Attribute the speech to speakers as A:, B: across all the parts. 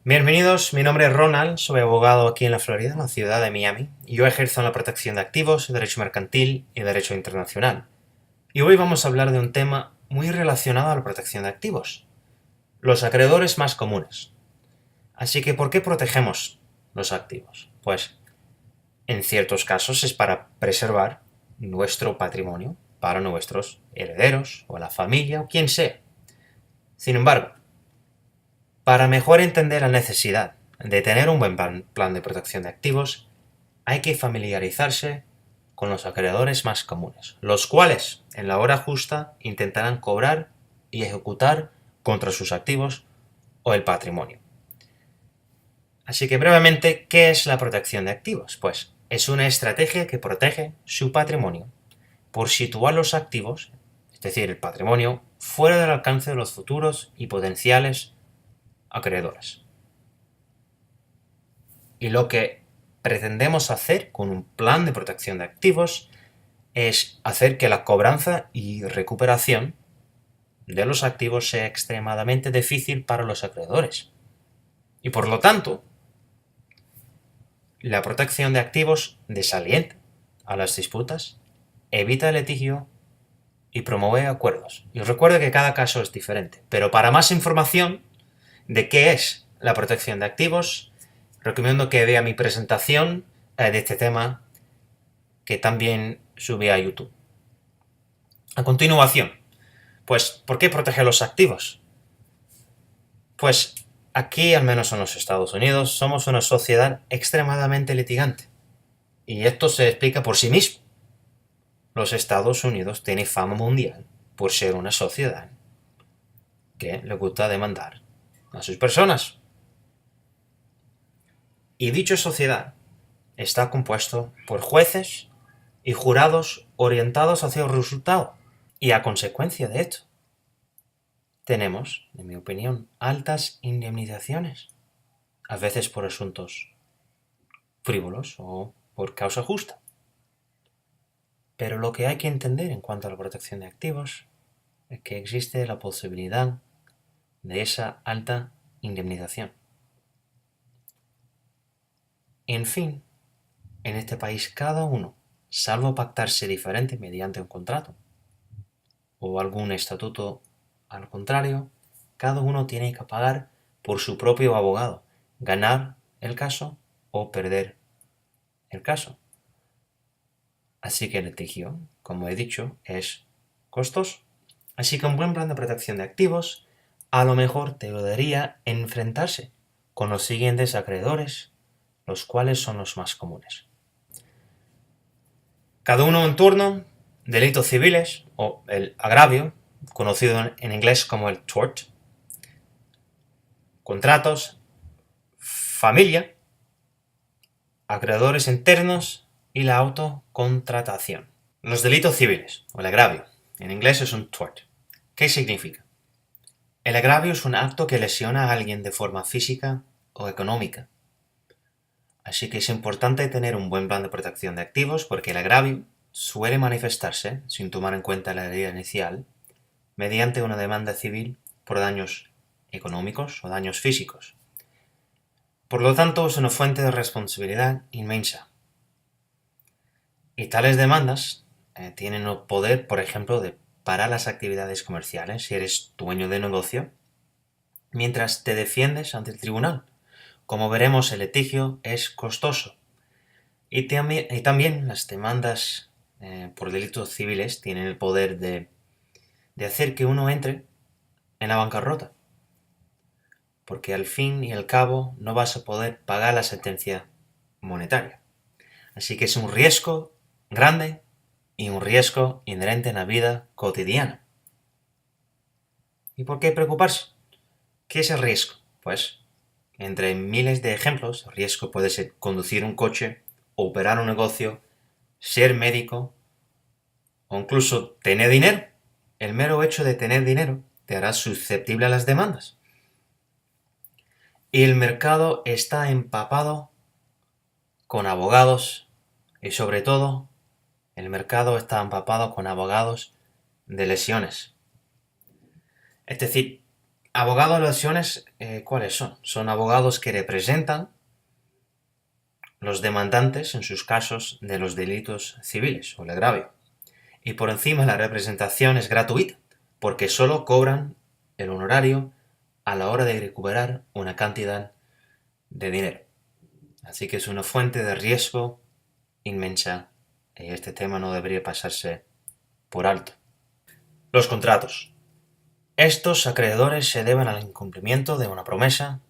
A: Bienvenidos, mi nombre es Ronald, soy abogado aquí en la Florida, en la ciudad de Miami, y yo ejerzo en la protección de activos, derecho mercantil y derecho internacional. Y hoy vamos a hablar de un tema muy relacionado a la protección de activos, los acreedores más comunes. Así que, ¿por qué protegemos los activos? Pues, en ciertos casos es para preservar nuestro patrimonio para nuestros herederos, o la familia, o quien sea. Sin embargo, para mejor entender la necesidad de tener un buen plan de protección de activos, hay que familiarizarse con los acreedores más comunes, los cuales, en la hora justa, intentarán cobrar y ejecutar contra sus activos o el patrimonio. Así que brevemente, ¿qué es la protección de activos? Pues es una estrategia que protege su patrimonio por situar los activos, es decir, el patrimonio, fuera del alcance de los futuros y potenciales acreedores. Y lo que pretendemos hacer con un plan de protección de activos es hacer que la cobranza y recuperación de los activos sea extremadamente difícil para los acreedores. Y por lo tanto, la protección de activos desalienta a las disputas, evita el litigio y promueve acuerdos. Y os recuerdo que cada caso es diferente, pero para más información de qué es la protección de activos, recomiendo que vea mi presentación de este tema que también subí a YouTube. A continuación, pues, ¿por qué proteger los activos? Pues aquí, al menos en los Estados Unidos, somos una sociedad extremadamente litigante. Y esto se explica por sí mismo. Los Estados Unidos tienen fama mundial por ser una sociedad que le gusta demandar a sus personas. Y dicha sociedad está compuesto por jueces y jurados orientados hacia el resultado. Y a consecuencia de esto, tenemos, en mi opinión, altas indemnizaciones, a veces por asuntos frívolos o por causa justa. Pero lo que hay que entender en cuanto a la protección de activos es que existe la posibilidad de esa alta indemnización. En fin, en este país cada uno, salvo pactarse diferente mediante un contrato o algún estatuto al contrario, cada uno tiene que pagar por su propio abogado, ganar el caso o perder el caso. Así que el litigio, como he dicho, es costoso. Así que un buen plan de protección de activos a lo mejor te ayudaría a enfrentarse con los siguientes acreedores, los cuales son los más comunes. Cada uno en turno, delitos civiles o el agravio, conocido en inglés como el tort, contratos, familia, acreedores internos y la autocontratación. Los delitos civiles o el agravio, en inglés es un tort. ¿Qué significa? El agravio es un acto que lesiona a alguien de forma física o económica. Así que es importante tener un buen plan de protección de activos porque el agravio suele manifestarse, sin tomar en cuenta la herida inicial, mediante una demanda civil por daños económicos o daños físicos. Por lo tanto, es una fuente de responsabilidad inmensa. Y tales demandas tienen el poder, por ejemplo, de parar las actividades comerciales si eres dueño de negocio, mientras te defiendes ante el tribunal. Como veremos, el litigio es costoso. Y también las demandas por delitos civiles tienen el poder de hacer que uno entre en la bancarrota. Porque al fin y al cabo no vas a poder pagar la sentencia monetaria. Así que es un riesgo grande y un riesgo inherente en la vida cotidiana. ¿Y por qué preocuparse? ¿Qué es el riesgo? Pues, entre miles de ejemplos, el riesgo puede ser conducir un coche, operar un negocio, ser médico o incluso tener dinero. El mero hecho de tener dinero te hará susceptible a las demandas. Y el mercado está empapado con abogados y sobre todo el mercado está empapado con abogados de lesiones. Es decir, Abogados de lesiones, ¿cuáles son? Son abogados que representan los demandantes en sus casos de los delitos civiles o el agravio. Y por encima la representación es gratuita, porque solo cobran el honorario a la hora de recuperar una cantidad de dinero. Así que es una fuente de riesgo inmensa y este tema no debería pasarse por alto. Los contratos. Estos acreedores se deben al incumplimiento de una promesa,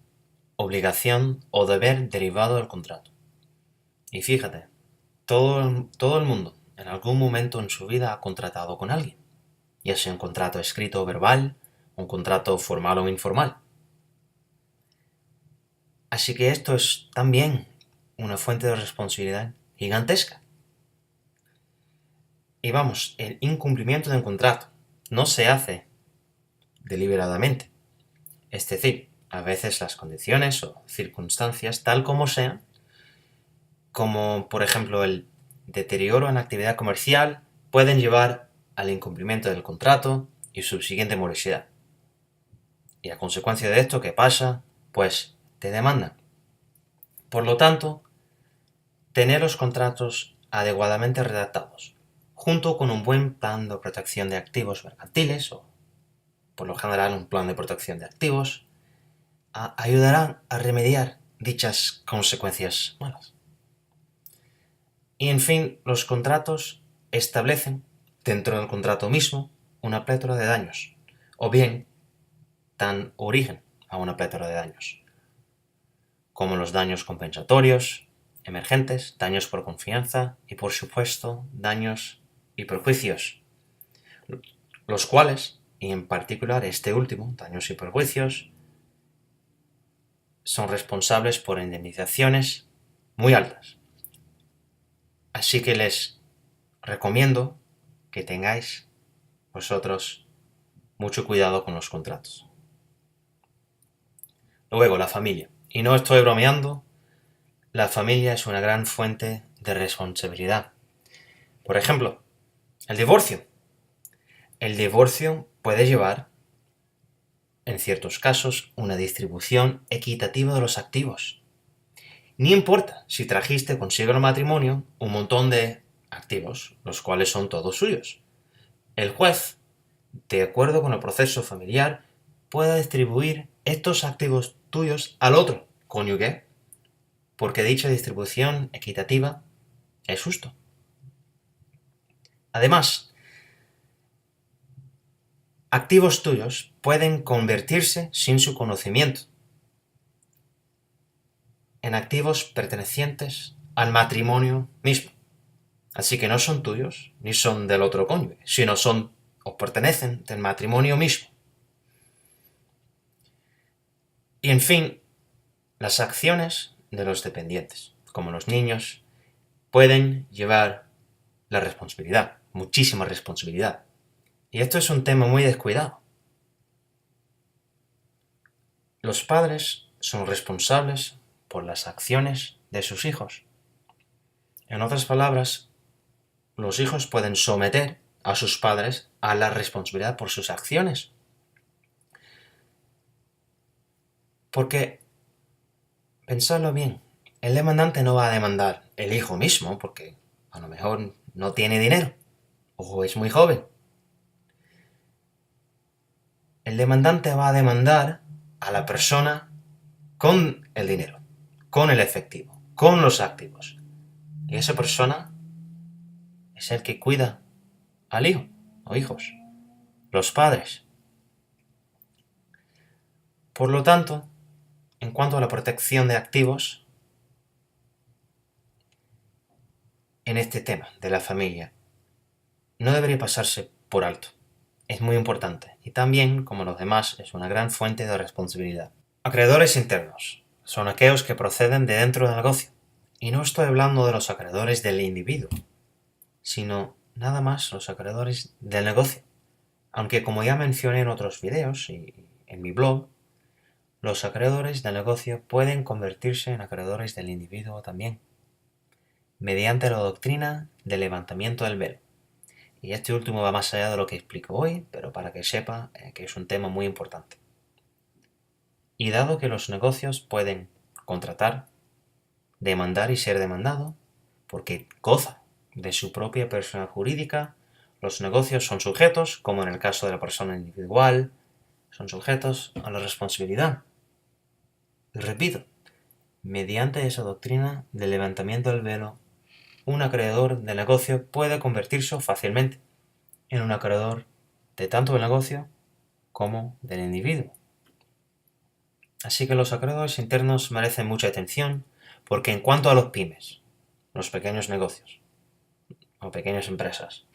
A: obligación o deber derivado del contrato. Y fíjate, todo el mundo en algún momento en su vida ha contratado con alguien, ya sea un contrato escrito o verbal, un contrato formal o informal. Así que esto es también una fuente de responsabilidad gigantesca. Y vamos, el incumplimiento de un contrato no se hace deliberadamente. Es decir, a veces las condiciones o circunstancias, tal como sean, como por ejemplo el deterioro en la actividad comercial, pueden llevar al incumplimiento del contrato y su subsiguiente morosidad. Y a consecuencia de esto, ¿qué pasa? Pues te demandan. Por lo tanto, tener los contratos adecuadamente redactados, junto con un buen plan de protección de activos mercantiles o, por lo general, un plan de protección de activos, ayudarán a remediar dichas consecuencias malas. Y en fin, los contratos establecen, dentro del contrato mismo, una plétora de daños, o bien dan origen a una plétora de daños, como los daños compensatorios, emergentes, daños por confianza y, por supuesto, daños y perjuicios, los cuales, y en particular este último, daños y perjuicios, son responsables por indemnizaciones muy altas. Así que les recomiendo que tengáis vosotros mucho cuidado con los contratos. Luego, la familia. Y no estoy bromeando, la familia es una gran fuente de responsabilidad. Por ejemplo, el divorcio. El divorcio puede llevar, en ciertos casos, una distribución equitativa de los activos. Ni importa si trajiste consigo el matrimonio un montón de activos, los cuales son todos suyos. El juez, de acuerdo con el proceso familiar, puede distribuir estos activos tuyos al otro cónyuge, porque dicha distribución equitativa es justo. Además, activos tuyos pueden convertirse sin su conocimiento en activos pertenecientes al matrimonio mismo. Así que no son tuyos ni son del otro cónyuge, sino son o pertenecen del matrimonio mismo. Y en fin, las acciones de los dependientes, como los niños, pueden llevar la responsabilidad, muchísima responsabilidad. Y esto es un tema muy descuidado. Los padres son responsables por las acciones de sus hijos. En otras palabras, los hijos pueden someter a sus padres a la responsabilidad por sus acciones. Porque, pensadlo bien, el demandante no va a demandar el hijo mismo porque a lo mejor no tiene dinero o es muy joven. El demandante va a demandar a la persona con el dinero, con el efectivo, con los activos. Y esa persona es el que cuida al hijo o hijos, los padres. Por lo tanto, en cuanto a la protección de activos, en este tema de la familia, no debería pasarse por alto. Es muy importante y también, como los demás, es una gran fuente de responsabilidad. Acreedores internos son aquellos que proceden de dentro del negocio. Y no estoy hablando de los acreedores del individuo, sino nada más los acreedores del negocio. Aunque como ya mencioné en otros videos y en mi blog, los acreedores del negocio pueden convertirse en acreedores del individuo también, mediante la doctrina del levantamiento del velo. Y este último va más allá de lo que explico hoy, pero para que sepa que es un tema muy importante. Y dado que los negocios pueden contratar, demandar y ser demandado, porque goza de su propia persona jurídica, los negocios son sujetos, como en el caso de la persona individual, son sujetos a la responsabilidad. Y repito, mediante esa doctrina del levantamiento del velo, un acreedor de negocio puede convertirse fácilmente en un acreedor de tanto del negocio como del individuo. Así que los acreedores internos merecen mucha atención porque en cuanto a los pymes, los pequeños negocios o pequeñas empresas,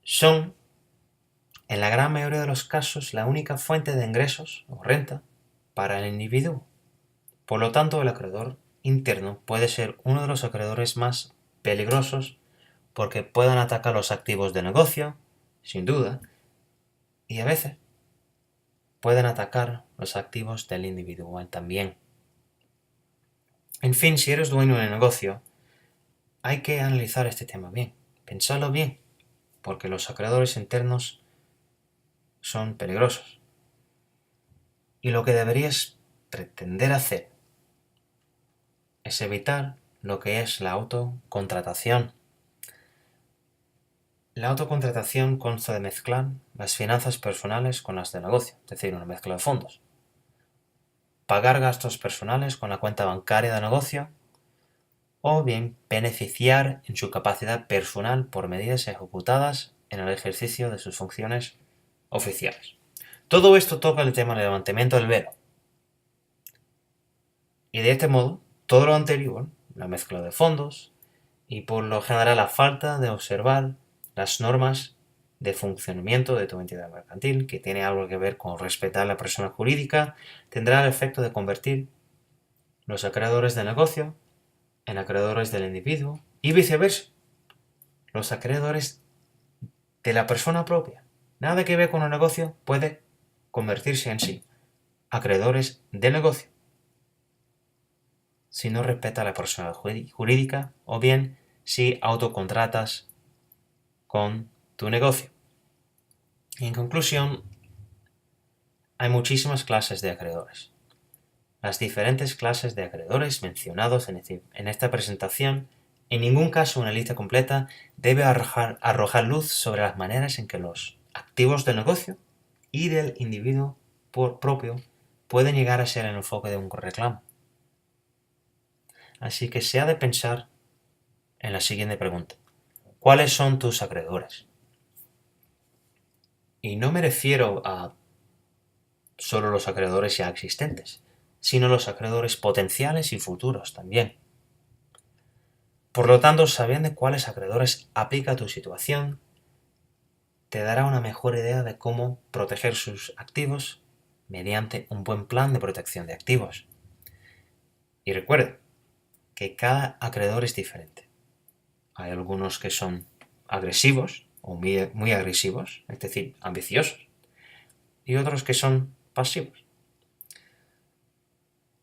A: son en la gran mayoría de los casos la única fuente de ingresos o renta para el individuo. Por lo tanto, el acreedor interno puede ser uno de los acreedores más peligrosos porque pueden atacar los activos de negocio, sin duda, y a veces pueden atacar los activos del individual también. En fin, si eres dueño de negocio, hay que analizar este tema bien, pensarlo bien, porque los acreedores internos son peligrosos. Y lo que deberías pretender hacer es evitar lo que es la autocontratación. La autocontratación consta de mezclar las finanzas personales con las de negocio, es decir, una mezcla de fondos. Pagar gastos personales con la cuenta bancaria de negocio o bien beneficiar en su capacidad personal por medidas ejecutadas en el ejercicio de sus funciones oficiales. Todo esto toca el tema del levantamiento del velo. Y de este modo, todo lo anterior, la mezcla de fondos y por lo general la falta de observar las normas de funcionamiento de tu entidad mercantil, que tiene algo que ver con respetar a la persona jurídica, tendrá el efecto de convertir los acreedores de negocio en acreedores del individuo y viceversa. Los acreedores de la persona propia, nada que ver con el negocio, puede convertirse en sí acreedores del negocio si no respeta la persona jurídica o bien si autocontratas con tu negocio. Y en conclusión, hay muchísimas clases de acreedores. Las diferentes clases de acreedores mencionados en esta presentación, en ningún caso una lista completa, debe arrojar luz sobre las maneras en que los activos del negocio y del individuo propio pueden llegar a ser el enfoque de un reclamo. Así que se ha de pensar en la siguiente pregunta. ¿Cuáles son tus acreedores? Y no me refiero a solo los acreedores ya existentes, sino los acreedores potenciales y futuros también. Por lo tanto, sabiendo cuáles acreedores aplica a tu situación, te dará una mejor idea de cómo proteger sus activos mediante un buen plan de protección de activos. Y recuerda que cada acreedor es diferente. Hay algunos que son agresivos o muy agresivos, es decir, ambiciosos, y otros que son pasivos.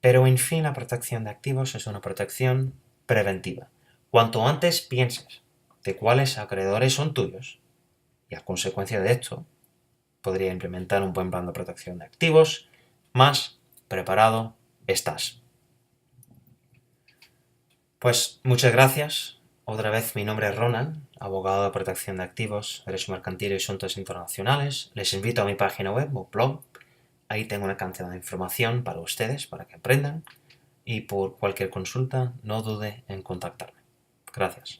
A: Pero en fin, la protección de activos es una protección preventiva. Cuanto antes pienses de cuáles acreedores son tuyos, y a consecuencia de esto, podría implementar un buen plan de protección de activos, más preparado estás. Pues muchas gracias. Otra vez mi nombre es Ronald, abogado de protección de activos, derecho mercantil y asuntos internacionales. Les invito a mi página web o blog. Ahí tengo una cantidad de información para ustedes, para que aprendan. Y por cualquier consulta, no dude en contactarme. Gracias.